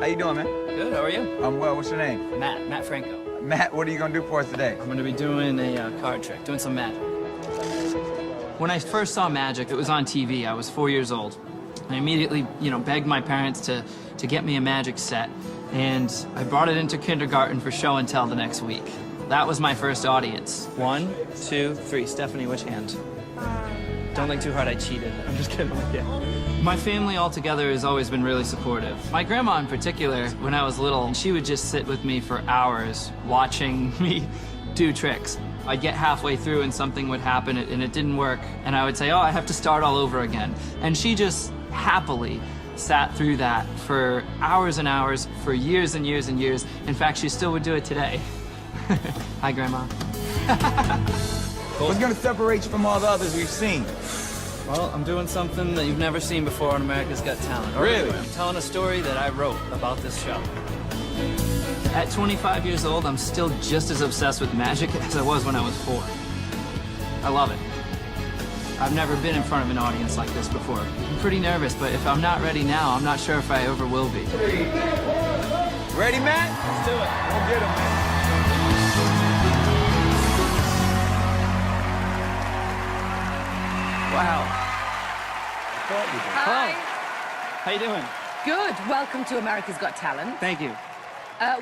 How you doing, man? Good, how are you? I'm well. What's your name? Matt Franco. Matt, what are you going to do for us today? I'm gonna be doing a card trick, doing some magic. When I first saw magic, it was on TV. I was 4 years old. I immediately, begged my parents to get me a magic set, and I brought it into kindergarten for show and tell the next week. That was my first audience. 1, 2, 3. Stephanie, which hand? Don't think too hard, I cheated. I'm just kidding with you. My family altogether has always been really supportive. My grandma in particular, when I was little, she would just sit with me for hours watching me do tricks. I'd get halfway through and something would happen and it didn't work, and I would say, oh, I have to start all over again. And she just happily sat through that for hours and hours, for years and years and years. In fact, she still would do it today. Hi, Grandma. What's going to separate you from all the others we've seen? Well, I'm doing something that you've never seen before on America's Got Talent. Really? I'm telling a story that I wrote about this show. At 25 years old, I'm still just as obsessed with magic as I was when I was 4. I love it. I've never been in front of an audience like this before. I'm pretty nervous, but if I'm not ready now, I'm not sure if I ever will be. Ready, Matt? Let's do it. Go get him, man. Wow. Hi. How you doing? Good. Welcome to America's Got Talent. Thank you.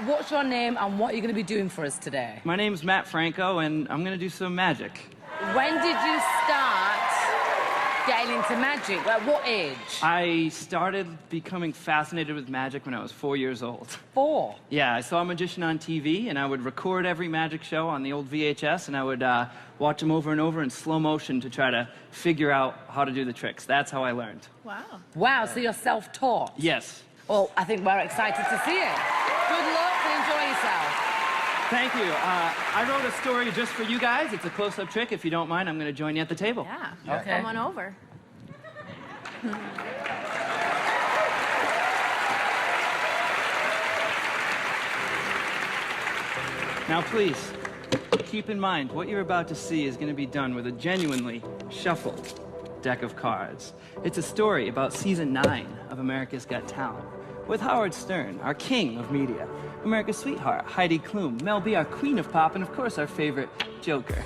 What's your name and what are you going to be doing for us today? My name's Matt Franco, and I'm gonna do some magic. When did you start getting into magic? At what age? I started becoming fascinated with magic when I was 4 years old. 4. Yeah, I saw a magician on TV, and I would record every magic show on the old VHS, and I would watch them over and over in slow motion to try to figure out how to do the tricks. That's how I learned. Wow. Wow, so you're self-taught? Yes. Well, I think we're excited to see it. Good luck and enjoy yourself. Thank you. I wrote a story just for you guys. It's a close-up trick. If you don't mind, I'm going to join you at the table. Yeah. Okay. Come on over. Now, please, keep in mind, what you're about to see is going to be done with a genuinely shuffled deck of cards. It's a story about season 9 of America's Got Talent, with Howard Stern, our king of media, America's sweetheart, Heidi Klum, Mel B, our queen of pop, and of course, our favorite Joker.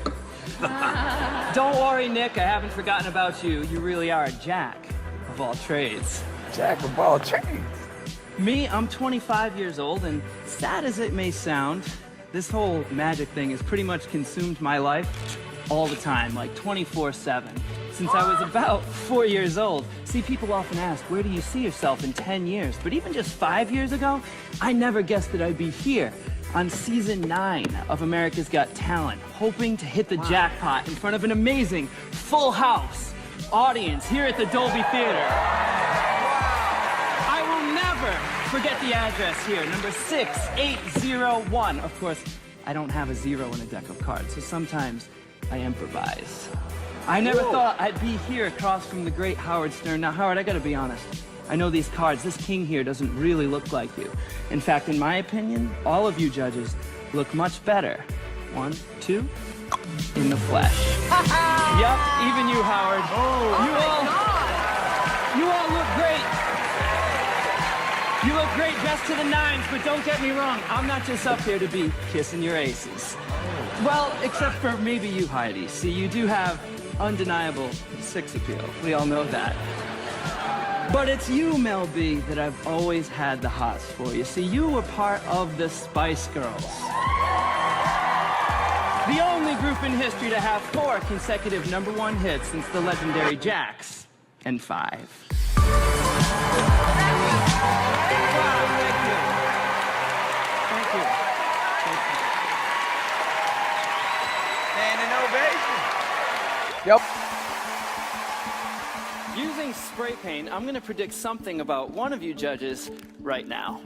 Don't worry, Nick, I haven't forgotten about you. You really are a jack of all trades. Jack of all trades. Me, I'm 25 years old, and sad as it may sound, this whole magic thing has pretty much consumed my life all the time, like 24/7. Since I was about 4 years old. See, people often ask, where do you see yourself in 10 years? But even just 5 years ago, I never guessed that I'd be here on season 9 of America's Got Talent, hoping to hit the jackpot in front of an amazing full house audience here at the Dolby Theater. I will never forget the address here, number 6801. Of course, I don't have a 0 in a deck of cards, so sometimes I improvise. I never thought I'd be here across from the great Howard Stern. Now, Howard, I gotta be honest. I know these cards, this king here doesn't really look like you. In fact, in my opinion, all of you judges look much better. 1, 2, in the flesh. Yep, even you, Howard. You all look great. You look great dressed to the nines, but don't get me wrong, I'm not just up here to be kissing your aces. Well, except for maybe you, Heidi. See, you do have undeniable sex appeal. We all know that. But it's you, Mel B, that I've always had the hots for. You see, you were part of the Spice Girls. The only group in history to have 4 consecutive #1 hits since the legendary Jax and 5. Thank you. Standing ovation. Yep. Using spray paint, I'm going to predict something about one of you judges right now.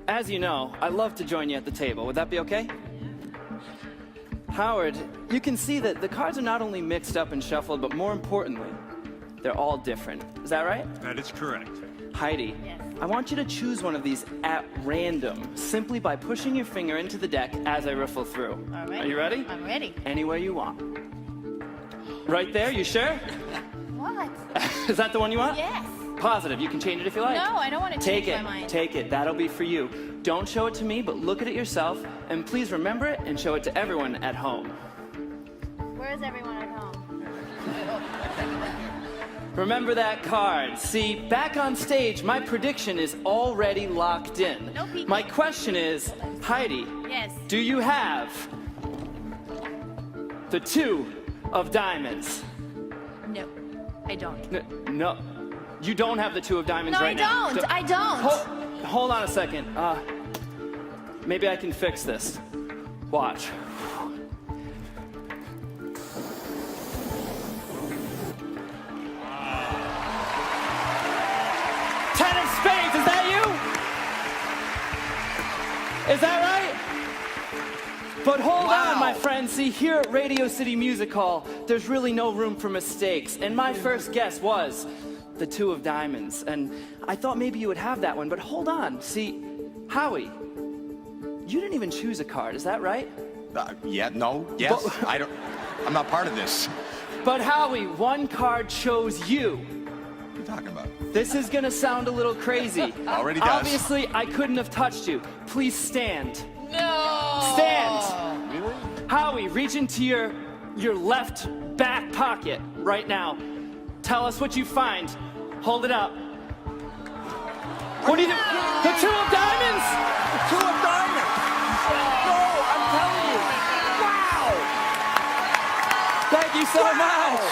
As you know, I love to join you at the table. Would that be okay? Howard, you can see that the cards are not only mixed up and shuffled, but more importantly, they're all different. Is that right? That is correct. Heidi, Yes. I want you to choose one of these at random, simply by pushing your finger into the deck as I riffle through. All right. Are you ready? I'm ready. Anywhere you want. Right there, you sure? What? Is that the one you want? Yes. Positive, you can change it if you like. No, I don't want to Take change it, my mind. take it, that'll be for you. Don't show it to me, but look at it yourself, and please remember it and show it to everyone at home. Where is everyone at home? Remember that card. See, back on stage, my prediction is already locked in. No peeking. My question is, Heidi, Yes. do you have the 2 of diamonds? No, I don't. No, you don't have the 2 of diamonds No, right now. I don't. Hold on a second. Maybe I can fix this. Watch. 10 of spades, is that you? Is that right? But hold on, my friend. See, here at Radio City Music Hall, there's really no room for mistakes. And my first guess was the 2 of diamonds. And I thought maybe you would have that one, but hold on. See, Howie, you didn't even choose a card, is that right? Yes. I'm not part of this. But Howie, one card chose you. What are you talking about? This is gonna sound a little crazy. Already does. Obviously, I couldn't have touched you. Please stand. No! Stand! Really? Howie, reach into your left back pocket right now. Tell us what you find. Hold it up. What do you do? The 2 of diamonds? The 2 of diamonds! No, I'm telling you. Wow! Thank you so much.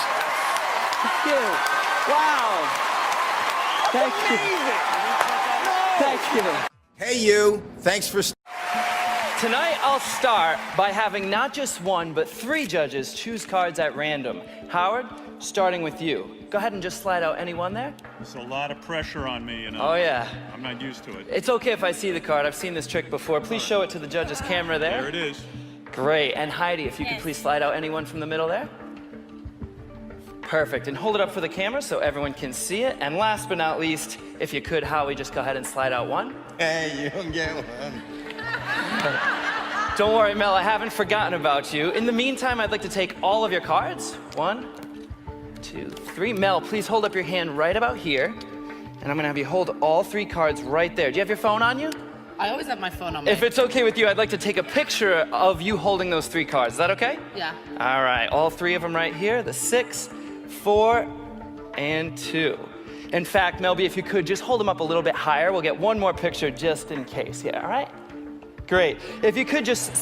Thank you. Wow. Thank you. Thank you. Hey, you. Thanks for... Tonight, I'll start by having not just 1, but 3 judges choose cards at random. Howard, starting with you. Go ahead and just slide out any one there. There's a lot of pressure on me, you know. Oh, yeah. I'm not used to it. It's okay if I see the card. I've seen this trick before. Please show it to the judge's camera there. There it is. Great. And Heidi, if you could Yes. please slide out anyone from the middle there. Perfect. And hold it up for the camera so everyone can see it. And last but not least, if you could, Howie, just go ahead and slide out one. Hey, you don't get one. Don't worry, Mel, I haven't forgotten about you. In the meantime, I'd like to take all of your cards. 1, 2, 3. Mel, please hold up your hand right about here. And I'm gonna have you hold all 3 cards right there. Do you have your phone on you? I always have my phone on me. If it's okay with you, I'd like to take a picture of you holding those 3 cards. Is that okay? Yeah. All right, all 3 of them right here. The 6, 4, and 2. In fact, Melby, if you could, just hold them up a little bit higher. We'll get one more picture just in case. Yeah, all right? Great. If you could just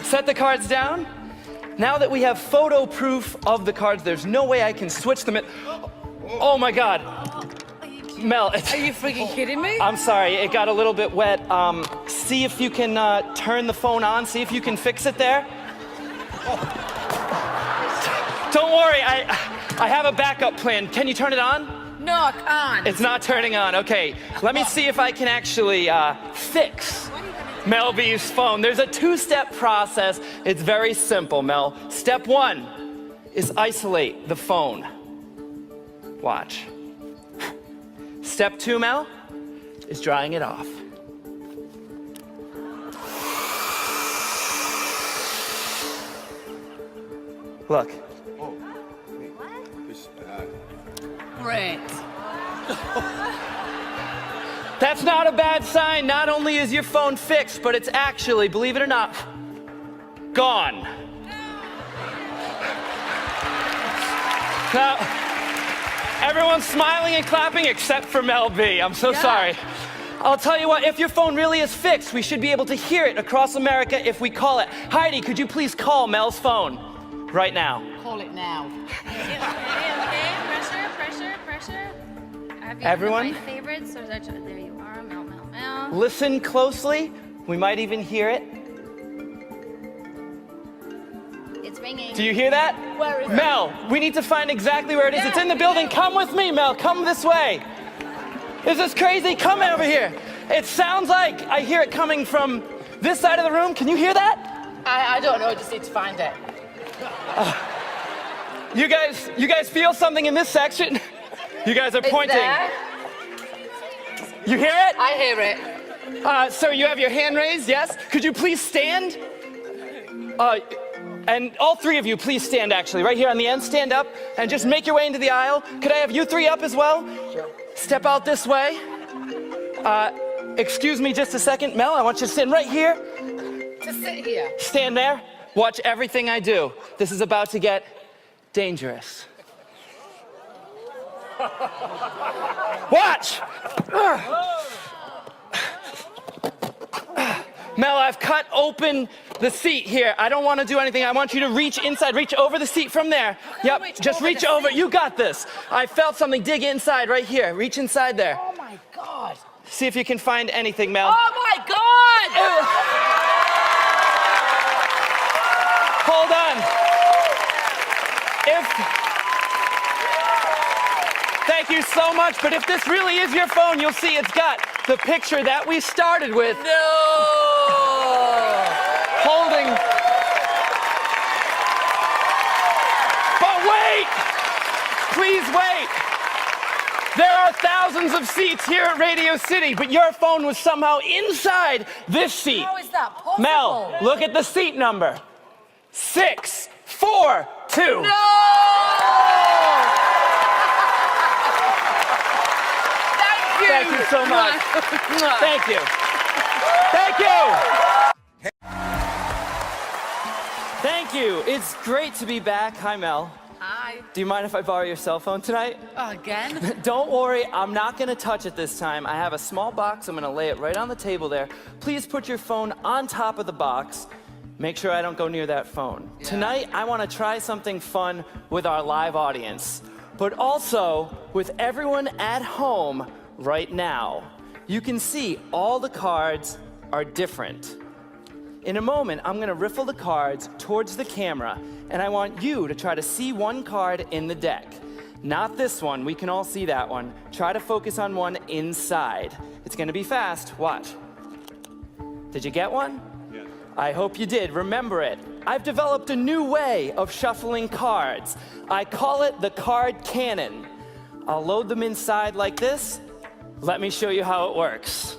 set the cards down. Now that we have photo proof of the cards, there's no way I can switch them. Oh my God. Mel, Are you freaking kidding me? I'm sorry, it got a little bit wet. See if you can turn the phone on. See if you can fix it there. Don't worry, I have a backup plan. Can you turn it on? No, I can't. It's not turning on. Okay, let me see if I can actually fix Melby's phone. There's a 2-step process. It's very simple, Mel. Step 1 is isolate the phone. Watch. Step 2, Mel, is drying it off. Look. Great. That's not a bad sign. Not only is your phone fixed, but it's actually, believe it or not, gone. Now, everyone's smiling and clapping except for Mel B. I'm so sorry. I'll tell you what, if your phone really is fixed, we should be able to hear it across America if we call it. Heidi, could you please call Mel's phone right now? Call it now. Okay. Pressure. Have you Everyone? my favorites? Or is that there you are, Mel. Listen closely. We might even hear it. It's ringing. Do you hear that? Where is it? Mel, we need to find exactly where it is. It's in the building. Come with me, Mel. Come this way. Is this crazy? Come over here. It sounds like I hear it coming from this side of the room. Can you hear that? I don't know. I just need to find it. You guys feel something in this section? You guys are pointing. There. You hear it? I hear it. Sir, you have your hand raised, yes? Could you please stand? And all three of you, please stand actually. Right here on the end, stand up and just make your way into the aisle. Could I have you three up as well? Sure. Step out this way. Excuse me just a second. Mel, I want you to stand right here. Just sit here. Stand there. Watch everything I do. This is about to get dangerous. Watch! Mel, I've cut open the seat here. I don't want to do anything. I want you to reach inside, reach over the seat from there. Yep, just reach over. You got this. I felt something dig inside right here. Reach inside there. Oh my God. See if you can find anything, Mel. Oh my God! Hold on. Thank you so much, but if this really is your phone, you'll see it's got the picture that we started with. No! Holding. But wait! Please wait. There are thousands of seats here at Radio City, but your phone was somehow inside this seat. How is that possible? Mel, look at the seat number. 642. No! Thank you so much. Thank you. Thank you. Thank you. It's great to be back. Hi, Mel. Hi. Do you mind if I borrow your cell phone tonight? Again? Don't worry, I'm not gonna touch it this time. I have a small box, I'm gonna lay it right on the table there. Please put your phone on top of the box. Make sure I don't go near that phone. Yeah. Tonight, I wanna try something fun with our live audience, but also with everyone at home right now. You can see all the cards are different. In a moment, I'm gonna riffle the cards towards the camera, and I want you to try to see one card in the deck. Not this one, we can all see that one. Try to focus on one inside. It's gonna be fast, watch. Did you get one? Yes. I hope you did, remember it. I've developed a new way of shuffling cards. I call it the card cannon. I'll load them inside like this. Let me show you how it works.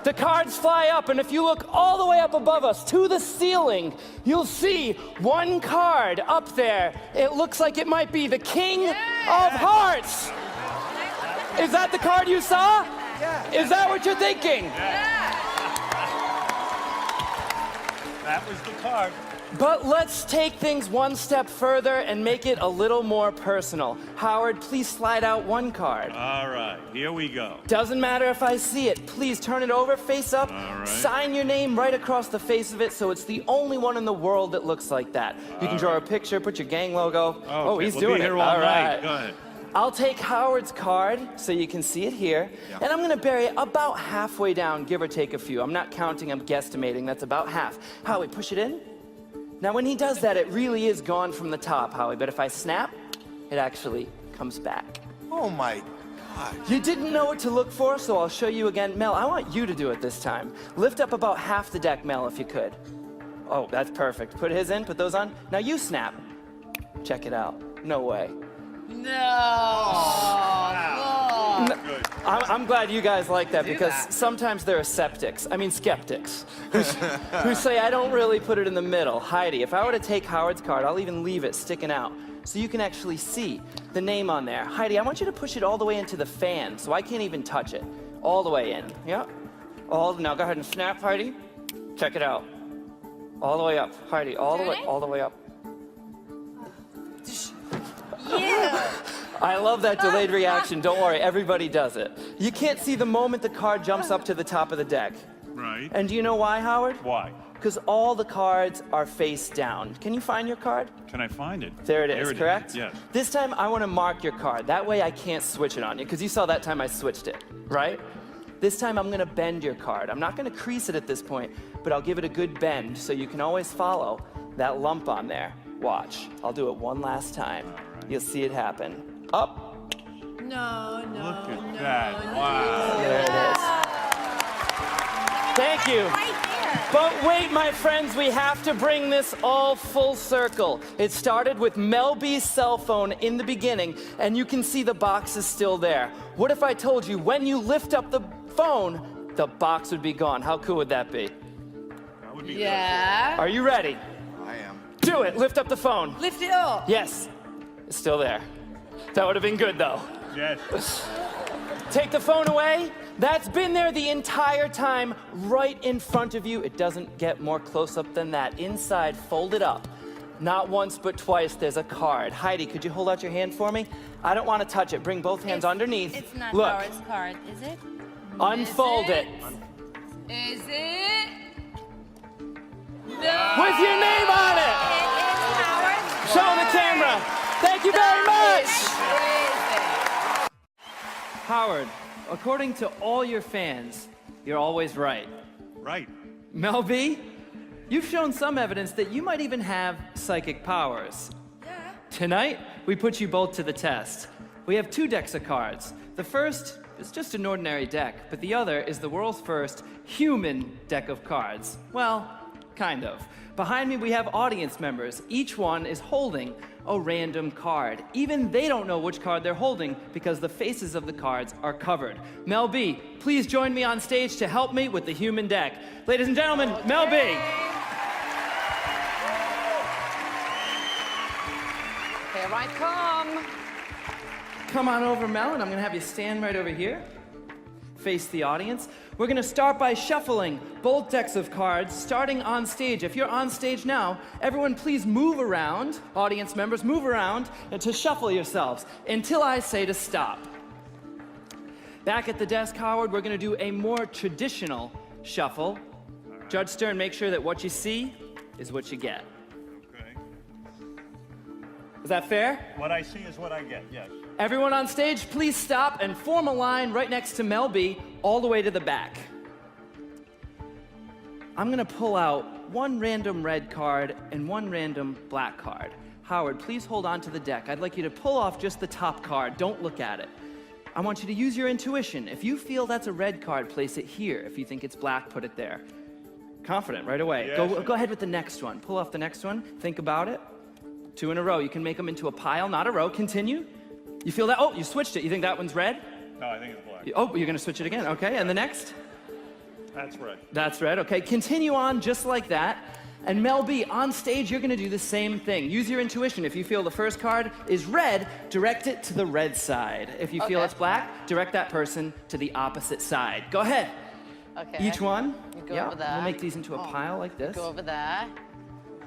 The cards fly up, and if you look all the way up above us to the ceiling, you'll see one card up there. It looks like it might be the King of Hearts. Is that the card you saw? Yeah. Is that what you're thinking? That was the card. But let's take things one step further and make it a little more personal. Howard, please slide out one card. All right, here we go. Doesn't matter if I see it. Please turn it over, face up. All right. Sign your name right across the face of it so it's the only one in the world that looks like that. You can draw a picture, put your gang logo. Oh, he's we'll doing be here it. all night. Right. Go ahead. I'll take Howard's card so you can see it here, and I'm gonna bury it about halfway down, give or take a few. I'm not counting, I'm guesstimating. That's about half. Howie, push it in. Now, when he does that, it really is gone from the top, Howie, but if I snap, it actually comes back. Oh my God. You didn't know what to look for, so I'll show you again. Mel, I want you to do it this time. Lift up about half the deck, Mel, if you could. Oh, that's perfect. Put his in, put those on. Now you snap. Check it out. No way. I'm glad you guys like that because sometimes there are skeptics who say I don't really put it in the middle. Heidi, if I were to take Howard's card, I'll even leave it sticking out so you can actually see the name on there. Heidi, I want you to push it all the way into the fan so I can't even touch it. All the way in. Yep. Now go ahead and snap, Heidi. Check it out. All the way up, Heidi. All the way up. I love that delayed reaction. Don't worry, everybody does it. You can't see the moment the card jumps up to the top of the deck. Right. And do you know why, Howard? Why? Because all the cards are face down. Can you find your card? Can I find it? There it is, correct? Yes. This time I want to mark your card. That way I can't switch it on you, because you saw that time I switched it, right? This time I'm going to bend your card. I'm not going to crease it at this point, but I'll give it a good bend so you can always follow that lump on there. Watch. I'll do it one last time. You'll see it happen. Up. No. Look at that. Wow. There it is. Thank you. But wait, my friends, we have to bring this all full circle. It started with Mel B's cell phone in the beginning, and you can see the box is still there. What if I told you when you lift up the phone, the box would be gone? How cool would that be? That Yeah. Are you ready? I am. Do it. Lift up the phone. Lift it up. Yes. It's still there. That would have been good, though. Yes. Take the phone away. That's been there the entire time, right in front of you. It doesn't get more close up than that. Inside, fold it up. Not once, but twice, there's a card. Heidi, could you hold out your hand for me? I don't want to touch it. Bring both hands underneath. It's not Look, Howard's card, is it? unfold it. Is it? With your name on it. It is Howard's. Show the camera. Thank you very much. Crazy. Howard, according to all your fans, you're always right. Right. Mel B, you've shown some evidence that you might even have psychic powers. Yeah. Tonight, we put you both to the test. We have 2 decks of cards. The first is just an ordinary deck, but the other is the world's first human deck of cards. Well, kind of. Behind me, we have audience members. Each one is holding a random card. Even they don't know which card they're holding because the faces of the cards are covered. Mel B, please join me on stage to help me with the human deck. Ladies and gentlemen, Mel B. Here I come. Come on over, Mel, and I'm gonna have you stand right over here. Face the audience. We're gonna start by shuffling both decks of cards, starting on stage. If you're on stage now, everyone please move around. Audience members, move around and to shuffle yourselves until I say to stop. Back at the desk, Howard, we're gonna do a more traditional shuffle. Judge Stern, make sure that what you see is what you get. Okay. Is that fair? What I see is what I get, yes. Everyone on stage, please stop and form a line right next to Mel B, all the way to the back. I'm gonna pull out 1 random red card and 1 random black card. Howard, please hold on to the deck. I'd like you to pull off just the top card. Don't look at it. I want you to use your intuition. If you feel that's a red card, place it here. If you think it's black, put it there. Confident, right away. Yes. Go ahead with the next one. Pull off the next one. Think about it. 2 in a row. You can make them into a pile, not a row. Continue. You feel that? Oh, you switched it. You think that one's red? No, I think it's black. Oh, you're gonna switch it again. Okay, and the next? That's red. That's red. Okay, continue on just like that. And Mel B, on stage, you're gonna do the same thing. Use your intuition. If you feel the first card is red, direct it to the red side. If you feel Okay. it's black, direct that person to the opposite side. Go ahead. Okay. Each one. You go Yeah, over there. we'll make these into a Oh, pile like this. Go over there.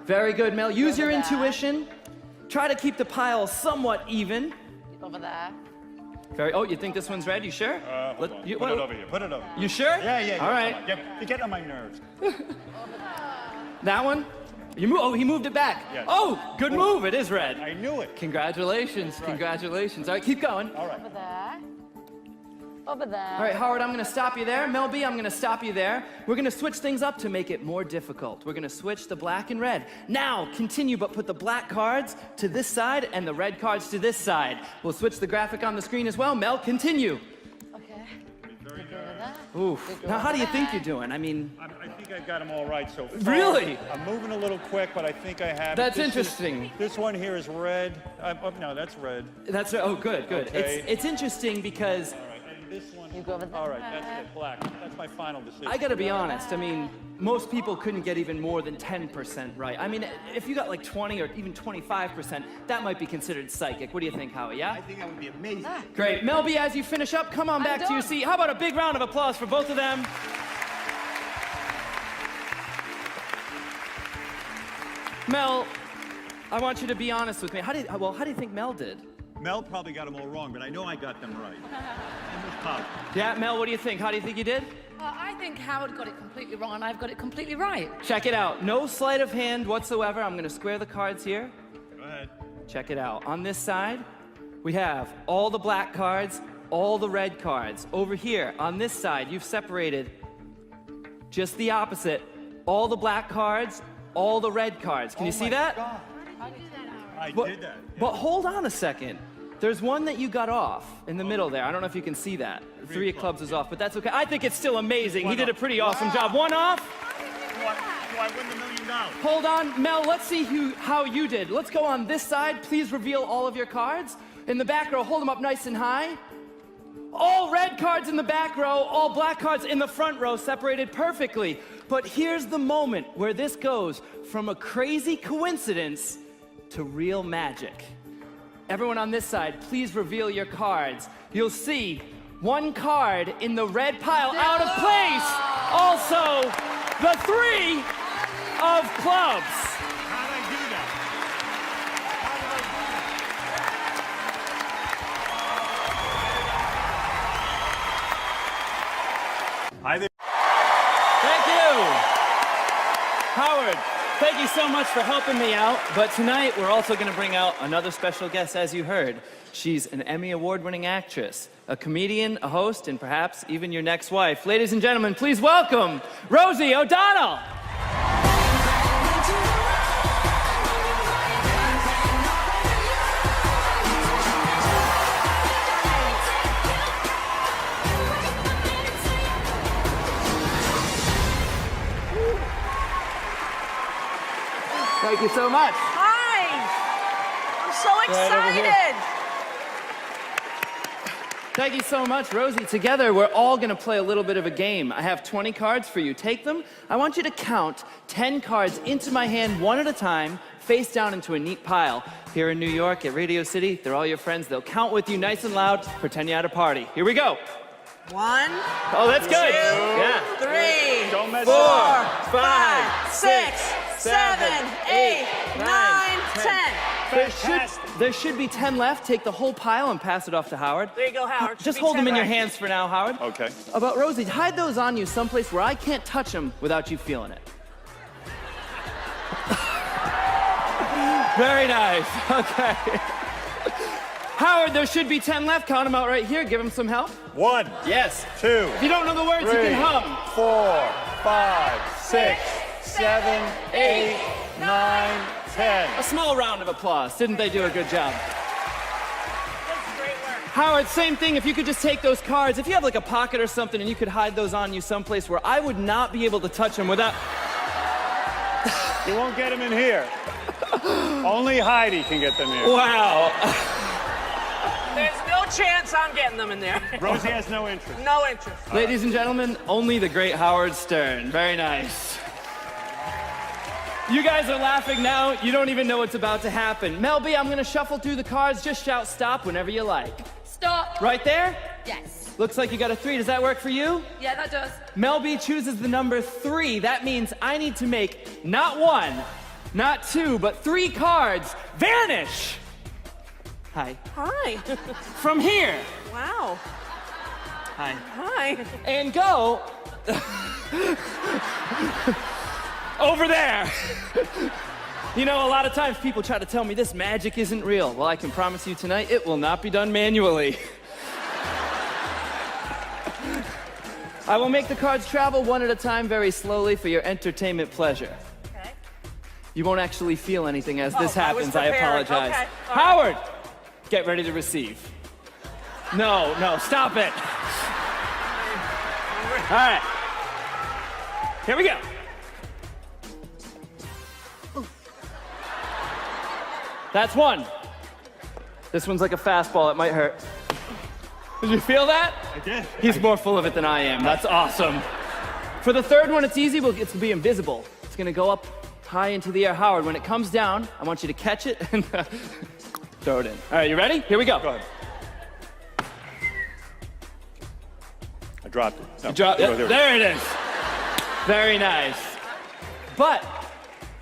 Very good, Mel. Use your over there. intuition. Try to keep the pile somewhat even. Over there. Oh, you think this one's red? You sure? Hold on. Put it over here. Put it over. You sure? Yeah. All right. Come on. You're getting on my nerves. That one? Oh, he moved it back. Yes. Oh, good move. It is red. I knew it. Congratulations. Congratulations. All right, keep going. All right. Over there. Over there. All right, Howard, I'm going to stop you there. Mel B, I'm going to stop you there. We're going to switch things up to make it more difficult. We're going to switch the black and red. Now, continue, but put the black cards to this side and the red cards to this side. We'll switch the graphic on the screen as well. Mel, continue. Okay. You go over there. Oof. Now, how do you think you're doing? I mean, I think I got them all right so far. Really? I'm moving a little quick, but I think I have it. That's This interesting. This one here is red. No, that's red. that's, oh, good. Okay. It's interesting because All right. And this one. You go over there. All right. That's it. Black. That's my final decision. I gotta be honest, I mean, most people couldn't get even more than 10% right. I mean, if you got like 20 or even 25%, that might be considered psychic. What do you think, Howie, yeah? I think that would be amazing. Great. Mel B, as you finish up, come on back to your done. seat. How about a big round of applause for both of them? Mel, I want you to be honest with me. How do you think Mel did? Mel probably got them all wrong, but I know I got them right. And this pop. Yeah, Mel, what do you think? How do you think you did? I think Howard got it completely wrong and I've got it completely right. Check it out. No sleight of hand whatsoever. I'm gonna square the cards here. Go ahead. Check it out. On this side, we have all the black cards, all the red cards. Over here, on this side, you've separated just the opposite. All the black cards, all the red cards. Can you see that? I But, did that. but hold on a second. There's one that you got off in the middle there. I don't know if you can see that. 3 of clubs is off, but that's okay. I think it's still amazing. He did a pretty awesome job. One off. Do I win the $1 million? Hold on, Mel, let's see how you did. Let's go on this side. Please reveal all of your cards. In the back row, hold them up nice and high. All red cards in the back row, all black cards in the front row, separated perfectly. But here's the moment where this goes from a crazy coincidence to real magic. Everyone on this side, please reveal your cards. You'll see one card in the red pile out of place. Also, the 3 of clubs. How'd I do that? Hi there. Thank you. Howard, thank you so much for helping me out. But tonight, we're also going to bring out another special guest, as you heard. She's an Emmy Award-winning actress, a comedian, a host, and perhaps even your next wife. Ladies and gentlemen, please welcome Rosie O'Donnell. Thank you so much. Hi! I'm so Right over here. excited! Thank you so much, Rosie. Together, we're all gonna play a little bit of a game. I have 20 cards for you. Take them. I want you to count 10 cards into my hand, one at a time, face down into a neat pile. Here in New York at Radio City, they're all your friends. They'll count with you nice and loud, pretend you're at a party. Here we go. 1, Oh, that's good. 2, Yeah. 3, Don't mess 4, up. 5, 6, 7, 8, 9, 10. There should be 10 left. Take the whole pile and pass it off to Howard. There you go, Howard. Just Should be hold them 10 in your right. hands for now, Howard. Okay. About Rosie, hide those on you someplace where I can't touch them without you feeling it. Very nice. Okay. Howard, there should be 10 left. Count them out right here. Give him some help. 1, Yes. 2, If you don't know the words, you 3, can hum. 4, 5, 6, 7, 8, 9, 10. A small round of applause. Didn't they do a good job? That's great work. Howard, same thing. If you could just take those cards, if you have like a pocket or something and you could hide those on you someplace where I would not be able to touch them without... You won't get them in here. Only Heidi can get them here. Wow. There's no chance I'm getting them in there. Rosie has no interest. No interest. Ladies and gentlemen, only the great Howard Stern. Very nice. You guys are laughing now. You don't even know what's about to happen. Mel B, I'm gonna shuffle through the cards. Just shout stop whenever you like. Stop. Right there? Yes. Looks like you got a 3. Does that work for you? Yeah, that does. Mel B chooses the number 3. That means I need to make not 1, not 2, but 3 cards vanish. Hi. Hi. From here. Wow. Hi. Hi. And go over there. You know, a lot of times people try to tell me this magic isn't real. Well, I can promise you tonight, it will not be done manually. I will make the cards travel one at a time very slowly for your entertainment pleasure. Okay. You won't actually feel anything as this I was happens. I prepared. apologize. Okay. All right. Howard, get ready to receive. No, stop it. All right. Here we go. That's 1. This one's like a fastball. It might hurt. Did you feel that? I did. He's more full of it than I am. That's awesome. For the third one, it's easy. It's gonna be invisible. It's gonna go up high into the air. Howard, when it comes down, I want you to catch it and throw it in. All right, you ready? Here we go. Go ahead. I dropped it. No, Drop- there we go. there it is. Very nice. But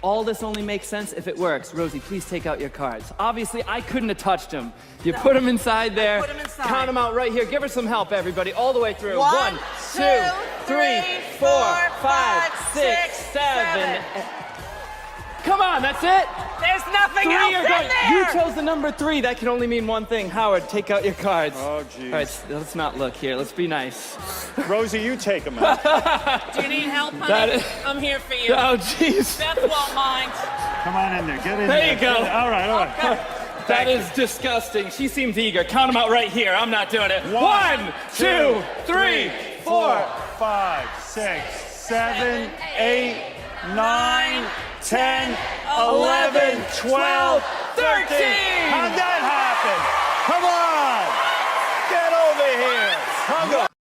all this only makes sense if it works. Rosie, please take out your cards. Obviously, I couldn't have touched them. You put them inside there. put 'em inside. Count them out right here. Give her some help, everybody, all the way through. 1, 2, 3, 4, 5, 6, 7. Come on, that's it. There's nothing 3 else are in going. there. You chose the number 3. That can only mean one thing. Howard, take out your cards. Oh, geez. All right, let's not look here. Let's be nice. Rosie, you take them out. Do you need help, honey? That is- I'm here for you. Oh, jeez. Beth won't mind. Come on in there. Get in There there. you go. All right, all right. Okay. That is disgusting. She seems eager. Count them out right here. I'm not doing it. 1, 1, 2, 3, 4. 5, 6, 7, 8, 9, 10, 11, 12, 13. How'd that happen? Come on. Get over here. Hug up.